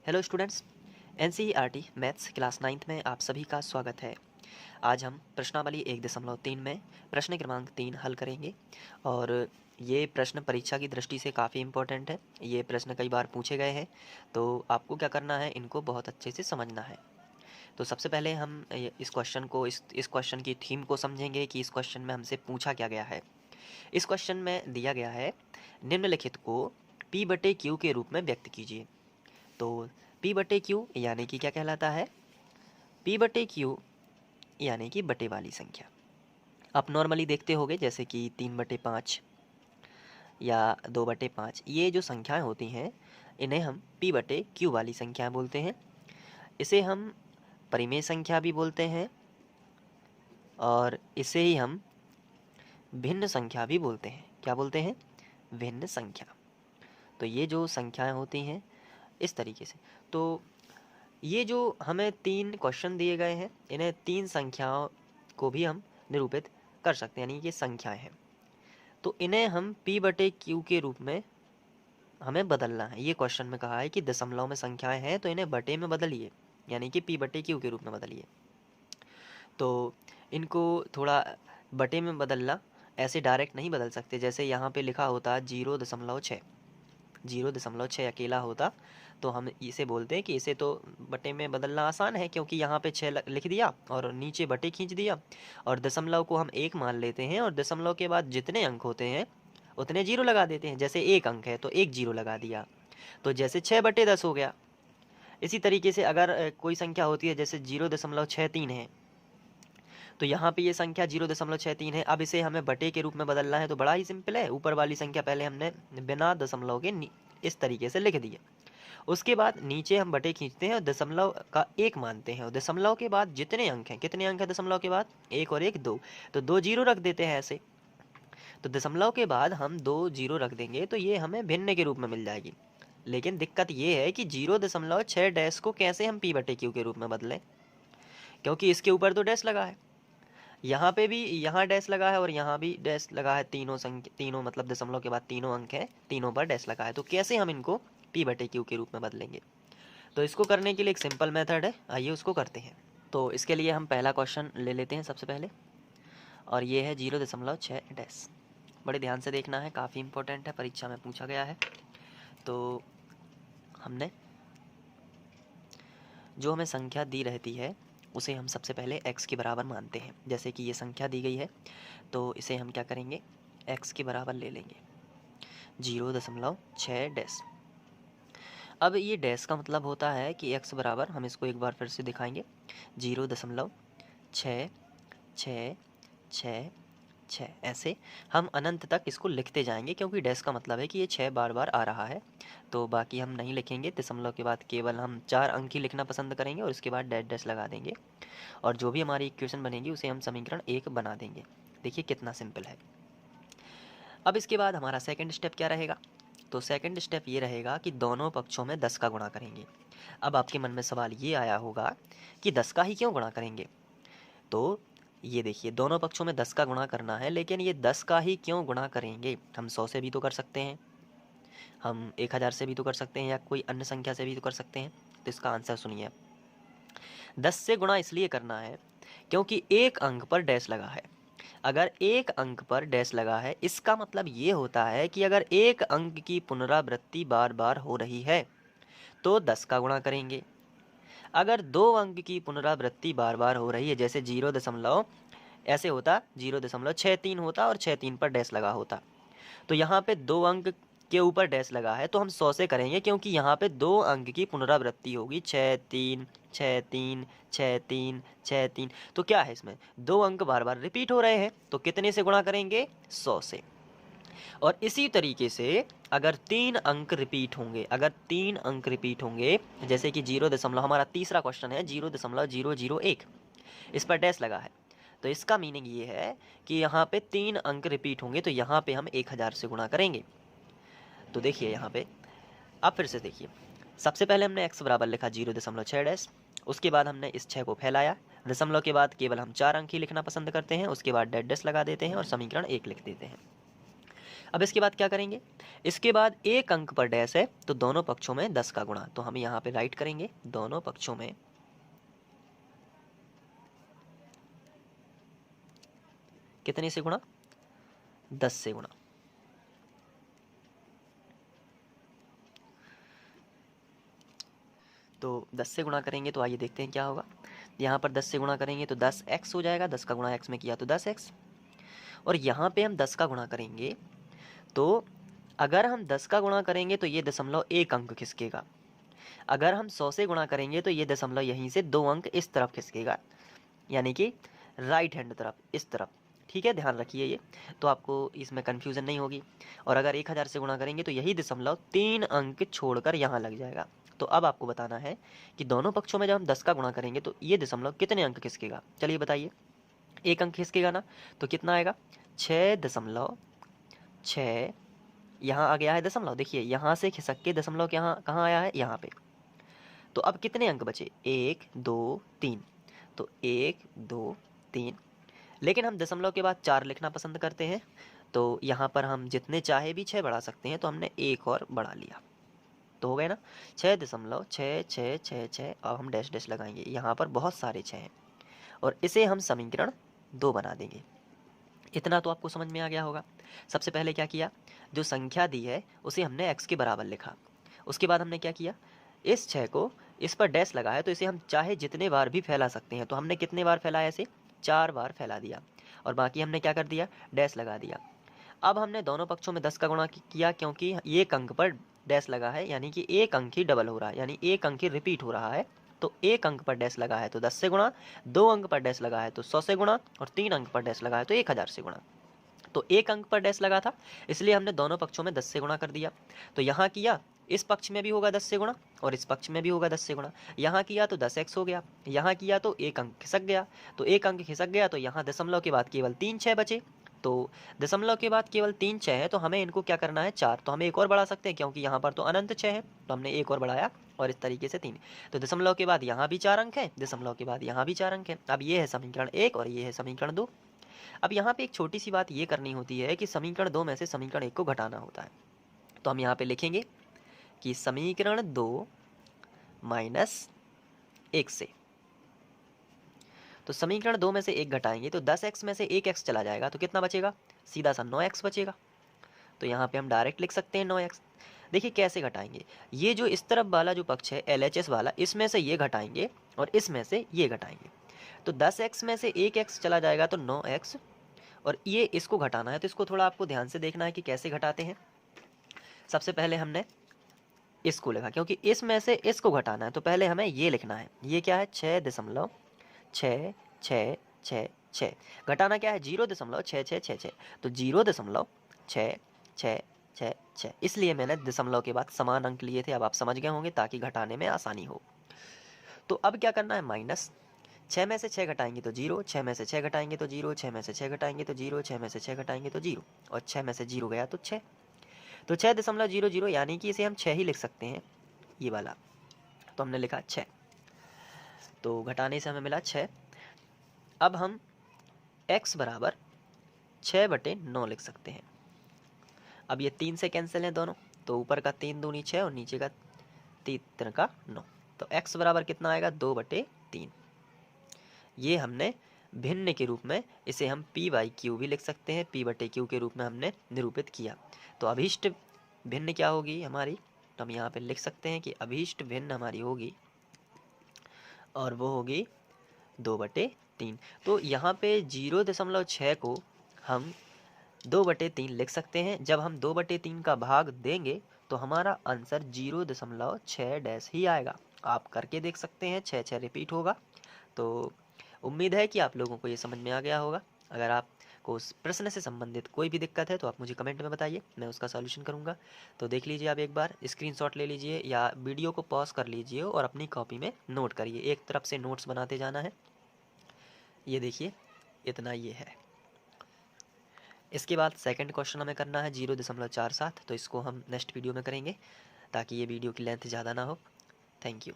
Hello students, NCERT maths class 9th में आप सभी का स्वागत है। आज हम प्रश्नावली 1.3 में प्रश्न क्रमांक 3 हल करेंगे और ये प्रश्न परीक्षा की दृष्टि से काफ़ी इम्पोर्टेंट है। ये प्रश्न कई बार पूछे गए हैं, तो आपको क्या करना है, इनको बहुत अच्छे से समझना है। तो सबसे पहले हम इस क्वेश्चन की थीम को समझेंगे कि इस क्वेश्चन में हमसे पूछा क्या गया है। इस क्वेश्चन में दिया गया है, निम्नलिखित को P/Q के रूप में व्यक्त कीजिए। तो P/Q यानी कि क्या कहलाता है? P/Q यानी कि बटे वाली संख्या। आप नॉर्मली देखते होंगे जैसे कि 3/5 या 2/5, ये जो संख्याएं होती हैं इन्हें हम P/Q वाली संख्या बोलते हैं। इसे हम परिमेय संख्या भी बोलते हैं और इसे ही हम भिन्न संख्या भी बोलते हैं। क्या बोलते हैं? भिन्न संख्या। तो ये जो संख्याएं होती हैं इस तरीके से, तो ये जो हमें 3 क्वेश्चन दिए गए हैं, इन्हें 3 संख्याओं को भी हम निरूपित कर सकते हैं, यानी ये संख्याएं हैं। तो इन्हें हम P/Q के रूप में हमें बदलना है। ये क्वेश्चन में कहा है कि दशमलव में संख्याएं हैं तो इन्हें बटे में बदलिए, यानी कि P/Q के रूप में बदलिए। तो इनको थोड़ा बटे में बदलना, ऐसे डायरेक्ट नहीं बदल सकते। जैसे यहाँ पे लिखा होता 0.6, 0.6 अकेला होता तो हम इसे बोलते हैं कि इसे तो बटे में बदलना आसान है, क्योंकि यहाँ पे 6 लिख दिया और नीचे बटे खींच दिया और दशमलव को हम 1 मान लेते हैं और दशमलव के बाद जितने अंक होते हैं उतने 0 लगा देते हैं। जैसे 1 अंक है तो 1 0 लगा दिया, तो जैसे 6/10 हो गया। इसी तरीके से अगर कोई संख्या होती है जैसे 0.63 है, तो यहाँ पे ये संख्या 0.63 है। अब इसे हमें बटे के रूप में बदलना है तो बड़ा ही सिंपल है। ऊपर वाली संख्या पहले हमने बिना दशमलव के इस तरीके से लिख दी है। उसके बाद नीचे हम बटे खींचते हैं और दशमलव का 1 मानते हैं और दशमलव के बाद जितने अंक हैं, कितने अंक हैं दशमलव के बाद? 1 और 1 2, तो 2 0 रख देते हैं ऐसे। तो दशमलव के बाद हम 2 0 रख देंगे तो ये हमें भिन्न के रूप में मिल जाएगी। लेकिन दिक्कत ये है कि 0.6 डैश को कैसे हम P/Q के रूप में बदलें, क्योंकि इसके ऊपर तो डैश लगा है, यहाँ पे भी, यहाँ डैश लगा है और यहाँ भी डैश लगा है। तीनों मतलब दशमलव के बाद तीनों अंक हैं, तीनों पर डैश लगा है। तो कैसे हम इनको P/Q के रूप में बदलेंगे? तो इसको करने के लिए एक सिंपल मेथड है, आइए उसको करते हैं। तो इसके लिए हम पहला क्वेश्चन ले लेते हैं सबसे पहले, और ये है 0.6 डैश। बड़े ध्यान से देखना है, काफ़ी इंपॉर्टेंट है, परीक्षा में पूछा गया है। तो हमने जो हमें संख्या दी रहती है उसे हम सबसे पहले x के बराबर मानते हैं। जैसे कि ये संख्या दी गई है तो इसे हम क्या करेंगे, x के बराबर ले लेंगे 0.6 डैश। अब ये डैश का मतलब होता है कि x बराबर, हम इसको एक बार फिर से दिखाएंगे, 0.6 6 6 6, ऐसे हम अनंत तक इसको लिखते जाएंगे, क्योंकि डैश का मतलब है कि ये 6 बार बार आ रहा है। तो बाकी हम नहीं लिखेंगे, दशमलव के बाद केवल हम 4 अंक ही लिखना पसंद करेंगे और इसके बाद डैश डैश लगा देंगे और जो भी हमारी इक्वेशन बनेगी उसे हम समीकरण 1 बना देंगे। देखिए कितना सिंपल है। अब इसके बाद हमारा सेकंड स्टेप क्या रहेगा? तो सेकंड स्टेप ये रहेगा कि दोनों पक्षों में 10 का गुणा करेंगे। अब आपके मन में सवाल ये आया होगा कि 10 का ही क्यों गुणा करेंगे? तो ये देखिए, दोनों पक्षों में 10 का गुणा करना है, लेकिन ये 10 का ही क्यों गुणा करेंगे? हम 100 से भी तो कर सकते हैं, हम 1000 से भी तो कर सकते हैं, या कोई अन्य संख्या से भी तो कर सकते हैं। तो इसका आंसर सुनिए, 10 से गुणा इसलिए करना है क्योंकि एक अंक पर डैश लगा है। अगर एक अंक पर डैश लगा है, इसका मतलब ये होता है कि अगर एक अंक की पुनरावृत्ति बार बार हो रही है तो 10 का गुणा करेंगे। अगर 2 अंक की पुनरावृत्ति बार बार हो रही है, जैसे 0 दशमलव ऐसे होता, 0.63 होता और 63 पर डैश लगा होता, तो यहाँ पे 2 अंक के ऊपर डैश लगा है तो हम 100 से करेंगे, क्योंकि यहाँ पे 2 अंक की पुनरावृत्ति होगी, 6 3 6 3 6 3 6 3। तो क्या है, इसमें 2 अंक बार बार रिपीट हो रहे हैं, तो कितने से गुणा करेंगे? 100 से। और इसी तरीके से अगर 3 अंक रिपीट होंगे, अगर 3 अंक रिपीट होंगे, जैसे कि 0 दशमलव, हमारा तीसरा क्वेश्चन है 0.001, इस पर डैश लगा है, तो इसका मीनिंग ये है कि यहाँ पे 3 अंक रिपीट होंगे, तो यहाँ पे हम 1000 से गुणा करेंगे। तो देखिए यहाँ पे, अब फिर से देखिए, सबसे पहले हमने x बराबर लिखा 0.6 डैश, उसके बाद हमने इस 6 को फैलाया, दशमलव के बाद केवल हम 4 अंक ही लिखना पसंद करते हैं, उसके बाद डैश डैश लगा देते हैं और समीकरण 1 लिख देते हैं। अब इसके बाद क्या करेंगे, इसके बाद एक अंक पर डैश है तो दोनों पक्षों में 10 का गुणा, तो हम यहाँ पे राइट करेंगे दोनों पक्षों में कितने से गुणा, 10 से गुणा। तो 10 से गुणा करेंगे तो आइए देखते हैं क्या होगा। यहाँ पर 10 से गुणा करेंगे तो 10x हो जाएगा, 10 का गुणा x में किया तो 10x। और यहाँ पे हम 10 का गुणा करेंगे तो अगर हम 10 का गुणा करेंगे तो ये दशमलव एक अंक खिसकेगा। अगर हम 100 से गुणा करेंगे तो ये दशमलव यहीं से 2 अंक इस तरफ खिसकेगा, यानी कि राइट हैंड तरफ, इस तरफ। ठीक है, ध्यान रखिए ये, तो आपको इसमें कन्फ्यूज़न नहीं होगी। और अगर 1000 से गुणा करेंगे तो यही दशमलव 3 अंक छोड़कर यहाँ लग जाएगा। तो अब आपको बताना है कि दोनों पक्षों में जब हम 10 का गुणा करेंगे तो ये दशमलव कितने अंक खिसकेगा। चलिए बताइए, एक अंक खिसकेगा ना, तो कितना आएगा 6.6। यहाँ आ गया है दशमलव, देखिए यहाँ से खिसक के दशमलव यहाँ कहाँ आया है, यहाँ पे। तो अब कितने अंक बचे, 1 2 3, तो 1 2 3। लेकिन हम दशमलव के बाद 4 लिखना पसंद करते हैं, तो यहाँ पर हम जितने चाहे भी 6 बढ़ा सकते हैं, तो हमने एक और बढ़ा लिया, तो हो गए ना 6.66666। अब हम डैश डैश लगाएंगे, यहाँ पर बहुत सारे 6 हैं और इसे हम समीकरण 2 बना देंगे। इतना तो आपको समझ में आ गया होगा। सबसे पहले क्या किया, जो संख्या दी है उसे हमने x के बराबर लिखा। उसके बाद हमने क्या किया, इस 6 को इस पर डैश लगाया, तो इसे हम चाहे जितने बार भी फैला सकते हैं। तो हमने कितने बार फैलाया, इसे 4 बार फैला दिया और बाकी हमने क्या कर दिया, डैश लगा दिया। अब हमने दोनों पक्षों में 10 का गुणा किया, क्योंकि एक अंक पर डैश लगा है, यानी कि एक अंक ही डबल हो रहा है, यानी एक अंक ही रिपीट हो रहा है। तो एक अंक पर डैश लगा है तो 10 से गुणा, 2 अंक पर डैश लगा है तो 100 से गुणा, और 3 अंक पर डैश लगा है तो 1000 से गुणा। तो एक अंक पर डैश लगा था, इसलिए हमने दोनों पक्षों में 10 से गुणा कर दिया। तो यहाँ किया, इस पक्ष में भी होगा 10 से गुणा और इस पक्ष में भी होगा 10 से गुणा। यहाँ किया तो 10x हो गया, यहाँ किया तो एक अंक खिसक गया, तो एक अंक खिसक गया, तो यहाँ दशमलव के बाद केवल 3 6 बचे। तो दशमलव के बाद केवल 3 6 है, तो हमें इनको क्या करना है, 4। तो हमें एक और बढ़ा सकते हैं, क्योंकि यहाँ पर तो अनंत 6 है, तो हमने एक और बढ़ाया और इस तरीके से 3। तो दशमलव के बाद यहाँ भी 4 अंक है, दशमलव के बाद यहाँ भी 4 अंक है। अब ये है समीकरण 1 और ये है समीकरण 2। अब यहाँ पे एक छोटी सी बात ये करनी होती है कि समीकरण 2 में से समीकरण 1 को घटाना होता है। तो हम यहाँ पे लिखेंगे कि समीकरण 2 माइनस 1 से, तो समीकरण 2 में से 1 घटाएंगे तो 10x में से 1x चला जाएगा, तो कितना बचेगा, सीधा सा 9x बचेगा। तो यहाँ पे हम डायरेक्ट लिख सकते हैं 9x। देखिए कैसे घटाएंगे, ये जो इस तरफ वाला जो पक्ष है LHS वाला, इसमें से ये घटाएंगे और इसमें से ये घटाएंगे। तो 10x में से 1x चला जाएगा तो 9x, और ये इसको घटाना है, तो इसको थोड़ा आपको ध्यान से देखना है कि कैसे घटाते हैं। सबसे पहले हमने इसको लिखा, क्योंकि इसमें से इसको घटाना है, तो पहले हमें ये लिखना है, ये क्या है 6.66666। घटाना क्या है 0.6666, तो 0.6666, इसलिए मैंने दशमलव के बाद समान अंक लिए थे। अब आप समझ गए होंगे, ताकि घटाने में आसानी हो। तो अब क्या करना है, माइनस 6 में से 6 घटाएंगे तो 0, 6 में से 6 घटाएंगे तो 0, 6 में से 6 घटाएंगे तो 0, 6 में से 6 घटाएंगे तो 0, और 6 में से 0 गया तो 6। तो 6.00, यानी कि इसे हम 6 ही लिख सकते हैं, ये वाला। तो हमने लिखा 6, तो घटाने से हमें मिला 6। अब हम x बराबर 6/9 लिख सकते हैं। अब ये 3 से कैंसिल हैं दोनों, तो ऊपर का 3 दूनी 6 और नीचे का 3 का 9, तो x बराबर कितना आएगा 2/3। ये हमने भिन्न के रूप में, इसे हम p/q भी लिख सकते हैं, p/q के रूप में हमने निरूपित किया। तो अभीष्ट भिन्न क्या होगी हमारी, तो हम यहाँ पे लिख सकते हैं कि अभीष्ट भिन्न हमारी होगी, और वो होगी 2/3। तो यहाँ पे 0.6 को हम 2/3 लिख सकते हैं। जब हम 2/3 का भाग देंगे तो हमारा आंसर 0.6 ही आएगा। आप करके देख सकते हैं, 6 6 रिपीट होगा। तो उम्मीद है कि आप लोगों को ये समझ में आ गया होगा। अगर आपको उस प्रश्न से संबंधित कोई भी दिक्कत है तो आप मुझे कमेंट में बताइए, मैं उसका सॉल्यूशन करूँगा। तो देख लीजिए, आप एक बार स्क्रीनशॉट ले लीजिए या वीडियो को पॉज कर लीजिए और अपनी कॉपी में नोट करिए। एक तरफ से नोट्स बनाते जाना है। ये देखिए, इतना ये है। इसके बाद सेकंड क्वेश्चन हमें करना है 0.47, तो इसको हम नेक्स्ट वीडियो में करेंगे, ताकि ये वीडियो की लेंथ ज़्यादा ना हो। Thank you.